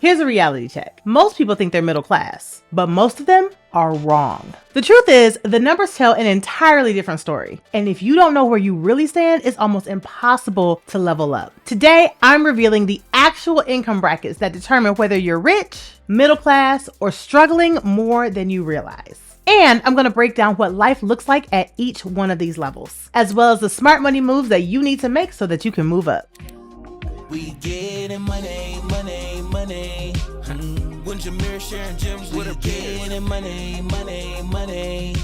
Here's a reality check. Most people think they're middle class, but most of them are wrong. The truth is, the numbers tell an entirely different story. And if you don't know where you really stand, it's almost impossible to level up. Today, I'm revealing the actual income brackets that determine whether you're rich, middle class, or struggling more than you realize. And I'm going to break down what life looks like at each one of these levels, as well as the smart money moves that you need to make so that you can move up. We getting money, money, money. When Jameer sharing gems with a getting money, money, money.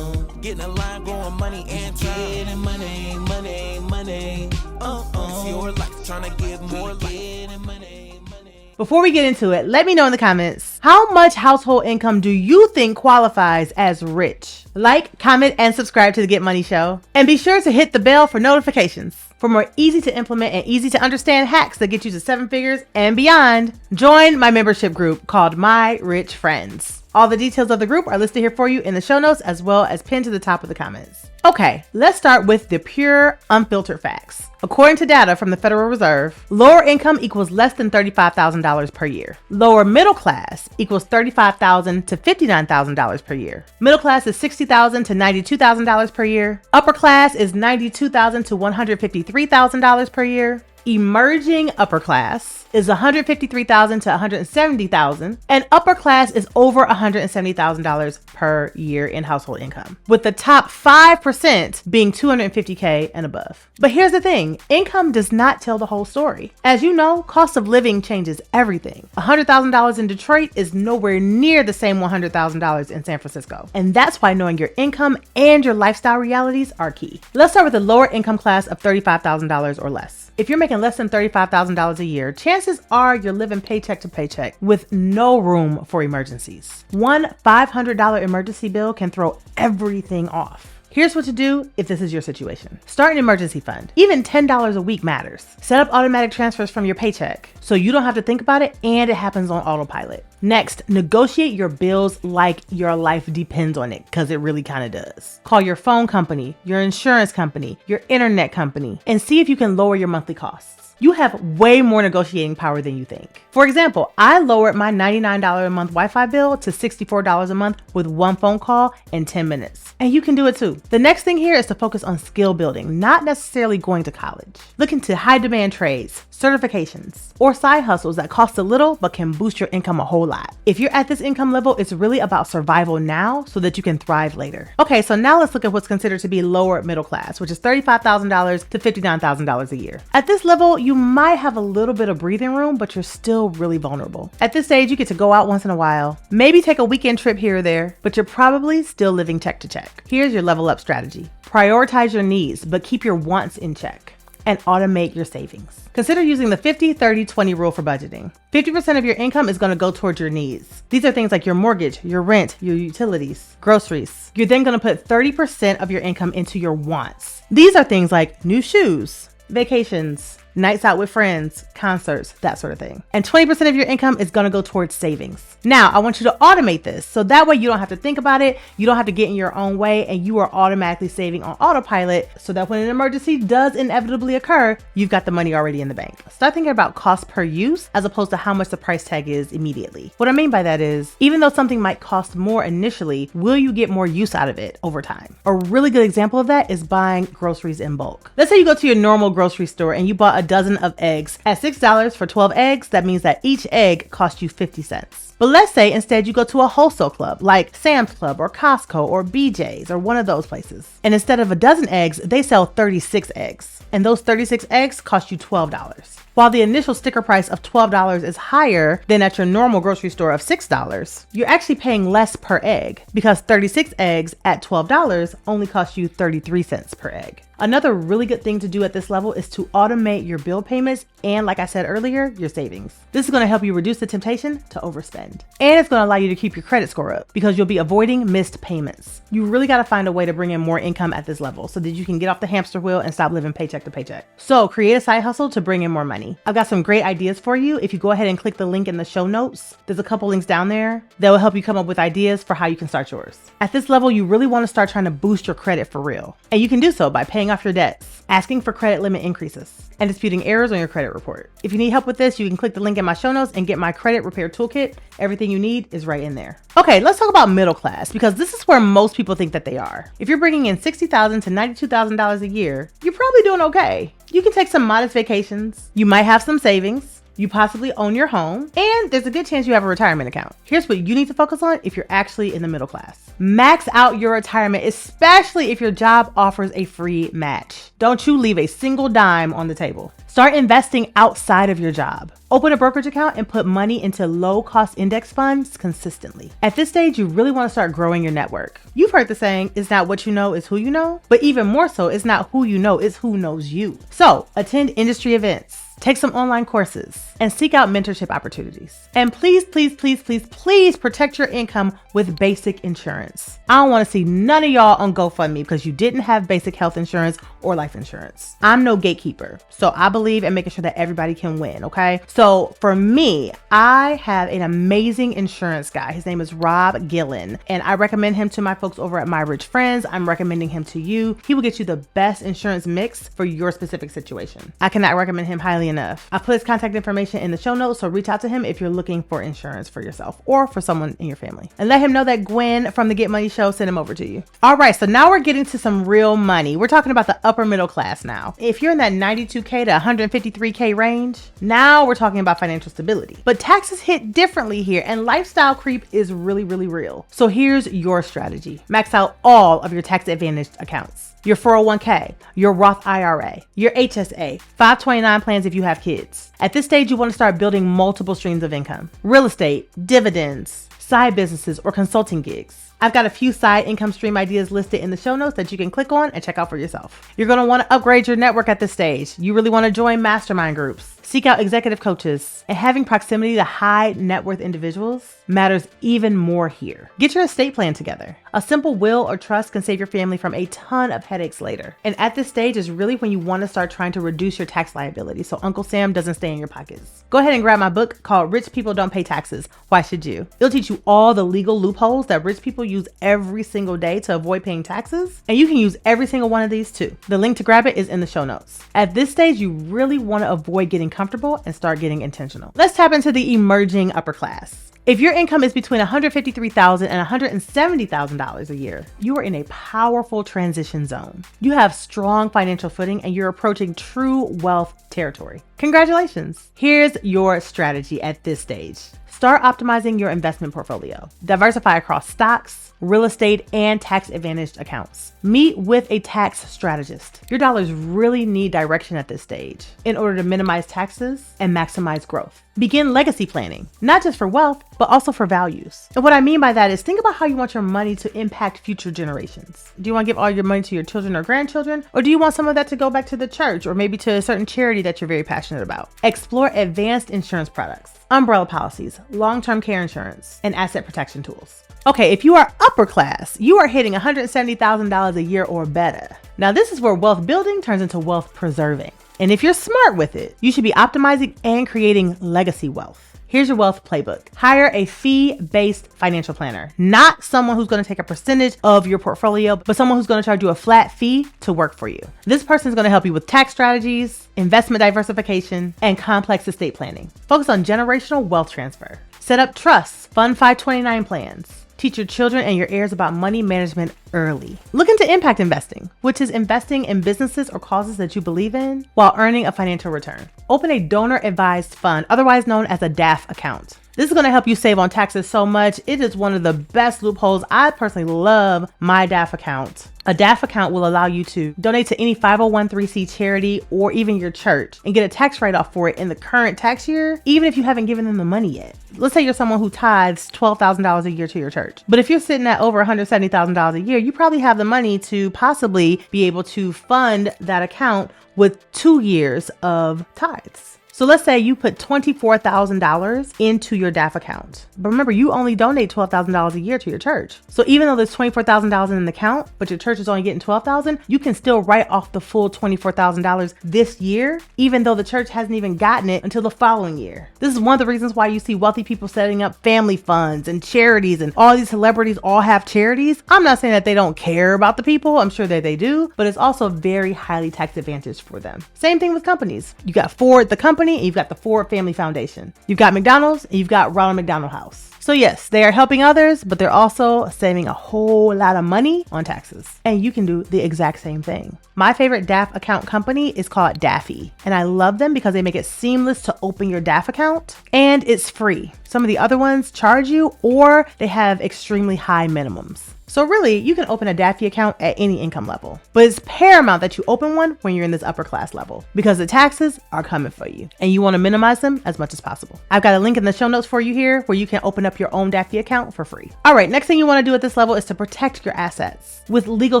Getting a line, growing money and getting money, money, money. It's your life, trying to get more life. Money, money. Before we get into it, let me know in the comments, how much household income do you think qualifies as rich? Like, comment, and subscribe to the Get Money Show. And be sure to hit the bell for notifications. For more easy to implement and easy to understand hacks that get you to 7 figures and beyond, join my membership group called My Rich Friends. All the details of the group are listed here for you in the show notes, as well as pinned to the top of the comments. Okay, let's start with the pure, unfiltered facts. According to data from the Federal Reserve, lower income equals less than $35,000 per year. Lower middle class equals $35,000 to $59,000 per year. Middle class is $60,000 to $92,000 per year. Upper class is $92,000 to $153,000 per year. Emerging upper class is $153,000 to $170,000, and upper class is over $170,000 per year in household income, with the top 5% being $250K and above. But here's the thing, income does not tell the whole story. As you know, cost of living changes everything. $100,000 in Detroit is nowhere near the same $100,000 in San Francisco. And that's why knowing your income and your lifestyle realities are key. Let's start with the lower income class of $35,000 or less. If you're making less than $35,000 a year, chances are you're living paycheck to paycheck with no room for emergencies. One $500 emergency bill can throw everything off. Here's what to do if this is your situation. Start an emergency fund. Even $10 a week matters. Set up automatic transfers from your paycheck so you don't have to think about it and it happens on autopilot. Next, negotiate your bills like your life depends on it, because it really kind of does. Call your phone company, your insurance company, your internet company, and see if you can lower your monthly costs. You have way more negotiating power than you think. For example, I lowered my $99 a month Wi-Fi bill to $64 a month with one phone call in 10 minutes. And you can do it too. The next thing here is to focus on skill building, not necessarily going to college. Look into high demand trades, certifications, or side hustles that cost a little but can boost your income a whole lot. If you're at this income level, it's really about survival now so that you can thrive later. Okay, so now let's look at what's considered to be lower middle class, which is $35,000 to $59,000 a year. At this level, you might have a little bit of breathing room, but you're still really vulnerable. At this stage, you get to go out once in a while, maybe take a weekend trip here or there, but you're probably still living check to check. Here's your level up strategy. Prioritize your needs, but keep your wants in check, and automate your savings. Consider using the 50-30-20 rule for budgeting. 50% of your income is going to go towards your needs. These are things like your mortgage, your rent, your utilities, groceries. You're then going to put 30% of your income into your wants. These are things like new shoes, vacations, nights out with friends, concerts, that sort of thing. And 20% of your income is going to go towards savings. Now, I want you to automate this so that way you don't have to think about it, you don't have to get in your own way, and you are automatically saving on autopilot so that when an emergency does inevitably occur, you've got the money already in the bank. Start thinking about cost per use as opposed to how much the price tag is immediately. What I mean by that is, even though something might cost more initially, will you get more use out of it over time? A really good example of that is buying groceries in bulk. Let's say you go to your normal grocery store and you bought a dozen of eggs at $6 for 12 eggs. That means that each egg costs you 50 cents. But let's say instead you go to a wholesale club like Sam's Club or Costco or BJ's or one of those places. And instead of a dozen eggs, they sell 36 eggs. And those 36 eggs cost you $12. While the initial sticker price of $12 is higher than at your normal grocery store of $6, you're actually paying less per egg because 36 eggs at $12 only cost you 33 cents per egg. Another really good thing to do at this level is to automate your bill payments and, like I said earlier, your savings. This is going to help you reduce the temptation to overspend. And it's going to allow you to keep your credit score up because you'll be avoiding missed payments. You really got to find a way to bring in more income at this level so that you can get off the hamster wheel and stop living paycheck to paycheck. So create a side hustle to bring in more money. I've got some great ideas for you. If you go ahead and click the link in the show notes, there's a couple links down there that will help you come up with ideas for how you can start yours. At this level, you really want to start trying to boost your credit for real. And you can do so by paying paying off your debts, asking for credit limit increases, and disputing errors on your credit report. If you need help with this, you can click the link in my show notes and get my credit repair toolkit. Everything you need is right in there. Okay, let's talk about middle class, because this is where most people think that they are. If you're bringing in $60,000 to $92,000 a year, you're probably doing okay. You can take some modest vacations. You might have some savings. You possibly own your home, and there's a good chance you have a retirement account. Here's what you need to focus on if you're actually in the middle class. Max out your retirement, especially if your job offers a free match. Don't you leave a single dime on the table. Start investing outside of your job. Open a brokerage account and put money into low-cost index funds consistently. At this stage, you really want to start growing your network. You've heard the saying, it's not what you know, it's who you know. But even more so, it's not who you know, it's who knows you. So attend industry events. Take some online courses and seek out mentorship opportunities. And please, please, please, please, please protect your income with basic insurance. I don't want to see none of y'all on GoFundMe because you didn't have basic health insurance or life insurance. I'm no gatekeeper, so I believe in making sure that everybody can win, okay? So for me, I have an amazing insurance guy. His name is Rob Gillen, and I recommend him to my folks over at My Rich Friends. I'm recommending him to you. He will get you the best insurance mix for your specific situation. I cannot recommend him highly enough. I put his contact information in the show notes, so reach out to him if you're looking for insurance for yourself or for someone in your family. And let him know that Gwen from the Get Money Show sent him over to you. All right, so now we're getting to some real money. We're talking about the upper middle class now. If you're in that 92K to 153K range, now we're talking about financial stability. But taxes hit differently here, and lifestyle creep is really, really real. So here's your strategy. Max out all of your tax advantaged accounts. Your 401k, your Roth IRA, your HSA, 529 plans if you have kids. At this stage, you want to start building multiple streams of income. Real estate, dividends, side businesses, or consulting gigs. I've got a few side income stream ideas listed in the show notes that you can click on and check out for yourself. You're going to want to upgrade your network at this stage. You really want to join mastermind groups. Seek out executive coaches, and having proximity to high net worth individuals matters even more here. Get your estate plan together. A simple will or trust can save your family from a ton of headaches later. And at this stage is really when you want to start trying to reduce your tax liability so Uncle Sam doesn't stay in your pockets. Go ahead and grab my book called Rich People Don't Pay Taxes. Why should you? It'll teach you all the legal loopholes that rich people use every single day to avoid paying taxes. And you can use every single one of these too. The link to grab it is in the show notes. At this stage, you really want to avoid getting comfortable and start getting intentional. Let's tap into the emerging upper class. If your income is between $153,000 and $170,000 a year, you are in a powerful transition zone. You have strong financial footing and you're approaching true wealth territory. Congratulations. Here's your strategy at this stage. Start optimizing your investment portfolio. Diversify across stocks, real estate, and tax-advantaged accounts. Meet with a tax strategist. Your dollars really need direction at this stage in order to minimize taxes and maximize growth. Begin legacy planning, not just for wealth, but also for values. And what I mean by that is think about how you want your money to impact future generations. Do you want to give all your money to your children or grandchildren? Or do you want some of that to go back to the church or maybe to a certain charity that you're very passionate about? Explore advanced insurance products, umbrella policies, long-term care insurance, and asset protection tools. Okay, if you are upper class, you are hitting $170,000 a year or better. Now, this is where wealth building turns into wealth preserving. And if you're smart with it, you should be optimizing and creating legacy wealth. Here's your wealth playbook. Hire a fee-based financial planner, not someone who's going to take a percentage of your portfolio, but someone who's going to charge you a flat fee to work for you. This person is going to help you with tax strategies, investment diversification, and complex estate planning. Focus on generational wealth transfer. Set up trusts, fund 529 plans. Teach your children and your heirs about money management early. Look into impact investing, which is investing in businesses or causes that you believe in while earning a financial return. Open a donor-advised fund, otherwise known as a DAF account. This is going to help you save on taxes so much. It is one of the best loopholes. I personally love my DAF account. A DAF account will allow you to donate to any 501(c) charity or even your church and get a tax write-off for it in the current tax year, even if you haven't given them the money yet. Let's say you're someone who tithes $12,000 a year to your church. But if you're sitting at over $170,000 a year, you probably have the money to possibly be able to fund that account with 2 years of tithes. So let's say you put $24,000 into your DAF account. But remember, you only donate $12,000 a year to your church. So even though there's $24,000 in an account, but your church is only getting $12,000, you can still write off the full $24,000 this year, even though the church hasn't even gotten it until the following year. This is one of the reasons why you see wealthy people setting up family funds and charities, and all these celebrities all have charities. I'm not saying that they don't care about the people. I'm sure that they do, but it's also very highly tax advantaged for them. Same thing with companies. You got Ford, the company, and you've got the Ford Family Foundation. You've got McDonald's, and you've got Ronald McDonald House. So yes, they are helping others, but they're also saving a whole lot of money on taxes. And you can do the exact same thing. My favorite DAF account company is called Daffy, and I love them because they make it seamless to open your DAF account, and it's free. Some of the other ones charge you, or they have extremely high minimums. So really, you can open a Daffy account at any income level, but it's paramount that you open one when you're in this upper class level, because the taxes are coming for you and you want to minimize them as much as possible. I've got a link in the show notes for you here where you can open up your own Daffy account for free. All right, next thing you want to do at this level is to protect your assets with legal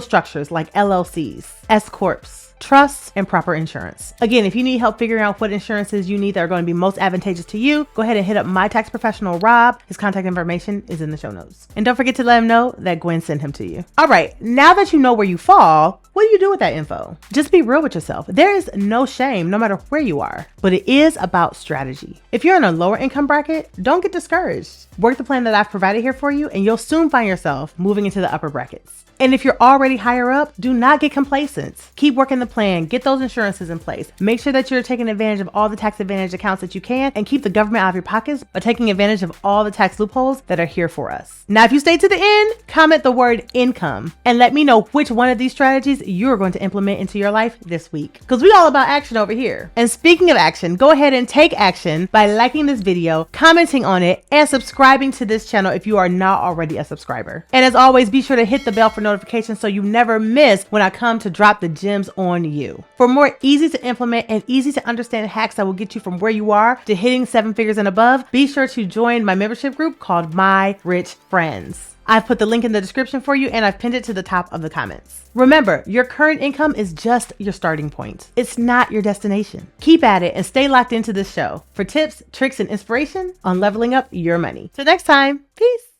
structures like LLCs, S Corps, trusts, and proper insurance. Again, if you need help figuring out what insurances you need that are going to be most advantageous to you, go ahead and hit up my tax professional, Rob. His contact information is in the show notes. And don't forget to let him know that Gwen sent him to you. All right, now that you know where you fall, what do you do with that info? Just be real with yourself. There is no shame no matter where you are, but it is about strategy. If you're in a lower income bracket, don't get discouraged. Work the plan that I've provided here for you, and you'll soon find yourself moving into the upper brackets. And if you're already higher up, do not get complacent. Keep working the plan, get those insurances in place. Make sure that you're taking advantage of all the tax advantage accounts that you can, and keep the government out of your pockets by taking advantage of all the tax loopholes that are here for us. Now, if you stay to the end, comment the word income and let me know which one of these strategies you're going to implement into your life this week, because we're all about action over here. And speaking of action, go ahead and take action by liking this video, commenting on it, and subscribing to this channel if you are not already a subscriber. And as always, be sure to hit the bell for notifications so you never miss when I come to drop the gems on you. For more easy to implement and easy to understand hacks that will get you from where you are to hitting 7 figures and above, be sure to join my membership group called My Rich Friends. I've put the link in the description for you, and I've pinned it to the top of the comments. Remember, your current income is just your starting point. It's not your destination. Keep at it and stay locked into this show for tips, tricks, and inspiration on leveling up your money. Till next time, peace.